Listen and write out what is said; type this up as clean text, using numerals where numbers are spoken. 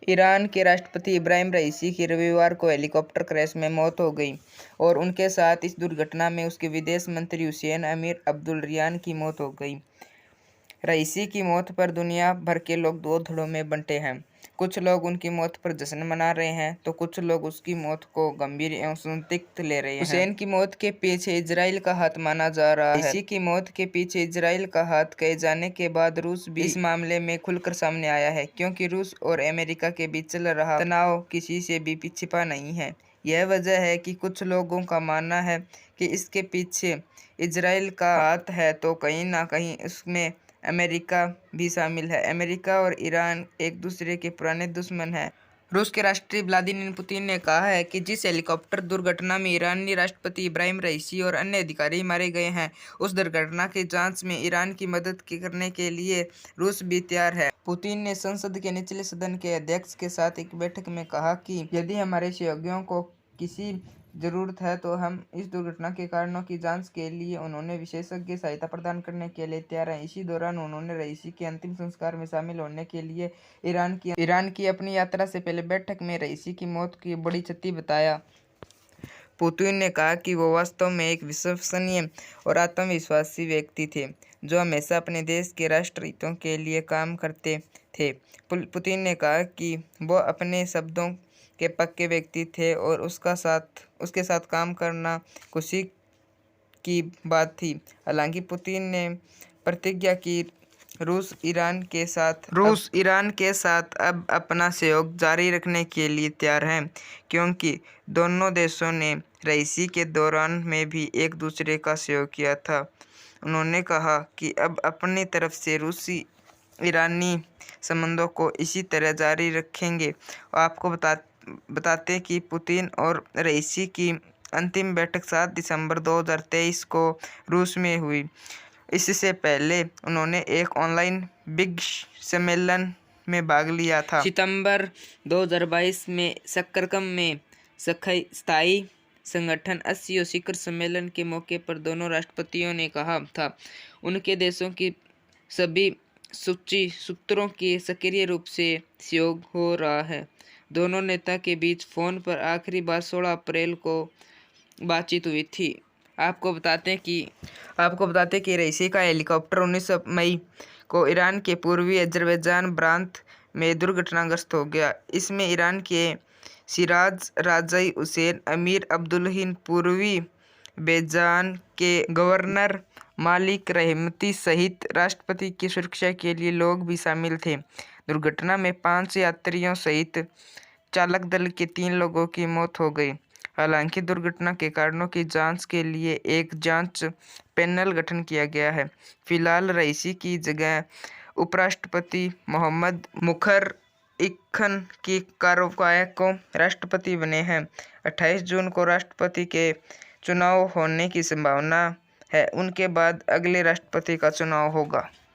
Iran के राष्ट्रपति इब्राहिम रईसी की रविवार को हेलीकॉप्टर क्रैश में मौत हो गई और उनके साथ इस दुर्घटना में उसके विदेश मंत्री हुसैन अमीर अब्दुल्लाहियान की मौत हो गई। रईसी की मौत पर दुनिया भर के लोग दो धड़ों में बंटे हैं। कुछ लोग उनकी मौत पर जश्न मना रहे हैं तो कुछ लोग उसकी मौत को गंभीर एवं संदिग्ध ले रहे हैं। हुसैन की मौत के पीछे इजराइल का हाथ माना जा रहा है। रईसी की मौत के पीछे इजराइल का हाथ कहे जाने के बाद रूस भी इस मामले में खुलकर सामने आया है, क्योंकि रूस और अमेरिका के बीच चल रहा तनाव किसी से भी छिपा नहीं है। यह वजह है कि कुछ लोगों का मानना है कि इसके पीछे इजराइल का हाथ है तो कहीं ना कहीं उसमें अमेरिका भी शामिल है। अमेरिका और ईरान एक दूसरे के पुराने दुश्मन हैं। रूस के राष्ट्रपति व्लादिमीर पुतिन ने कहा है कि जिस हेलीकॉप्टर दुर्घटना में ईरानी राष्ट्रपति इब्राहिम रईसी और अन्य अधिकारी मारे गए हैं, उस दुर्घटना की जांच में ईरान की मदद करने के लिए रूस भी तैयार है। पुतिन ने संसद के निचले सदन के अध्यक्ष के साथ एक बैठक में कहा कि यदि हमारे सहयोगियों को किसी जरूरत है तो हम इस दुर्घटना के कारणों की जांच के लिए उन्होंने विशेषज्ञ सहायता प्रदान करने के लिए तैयार हैं। इसी दौरान उन्होंने रईसी के अंतिम संस्कार में शामिल होने के लिए ईरान की अपनी यात्रा से पहले बैठक में रईसी की मौत की बड़ी क्षति बताया। पुतिन ने कहा कि वो वास्तव में एक विश्वसनीय और आत्मविश्वासी व्यक्ति थे जो हमेशा अपने देश के राष्ट्र हितों के लिए काम करते थे। पुतिन ने कहा कि वो अपने शब्दों के पक्के व्यक्ति थे और उसके साथ काम करना खुशी की बात थी। हालांकि पुतिन ने प्रतिज्ञा की रूस ईरान के साथ अब अपना सहयोग जारी रखने के लिए तैयार है, क्योंकि दोनों देशों ने रईसी के दौरान में भी एक दूसरे का सहयोग किया था। उन्होंने कहा कि अब अपनी तरफ से रूसी ईरानी संबंधों को इसी तरह जारी रखेंगे। आपको बताते कि पुतिन और रईसी की अंतिम बैठक 7 दिसंबर 2023 को रूस में हुई। इससे पहले उन्होंने एक ऑनलाइन बिग सम्मेलन में भाग लिया था। सितंबर 2022 में शकरकम में स्थायी संगठन 80 शिखर सम्मेलन के मौके पर दोनों राष्ट्रपतियों ने कहा था उनके देशों की सभी सूत्रों की सक्रिय रूप से सहयोग हो रहा है। दोनों नेता के बीच फोन पर आखिरी बार 16 अप्रैल को बातचीत हुई थी। आपको बताते कि रईसी का हेलीकॉप्टर 19 मई को ईरान के पूर्वी अजरबैजान प्रांत में दुर्घटनाग्रस्त हो गया। इसमें ईरान के शिराज राजाई हुसैन अमीर अब्दुल्लाहियान, पूर्वी बेजान के गवर्नर मालिक रहमती सहित राष्ट्रपति की सुरक्षा के लिए लोग भी शामिल थे। दुर्घटना में 5 यात्रियों सहित चालक दल के 3 लोगों की मौत हो गई। हालांकि दुर्घटना के कारणों की जांच के लिए एक जांच पैनल गठन किया गया है। फिलहाल रईसी की जगह उपराष्ट्रपति मोहम्मद मुखर इक्खन की कारवाको राष्ट्रपति बने हैं। 28 जून को राष्ट्रपति के चुनाव होने की संभावना है। उनके बाद अगले राष्ट्रपति का चुनाव होगा।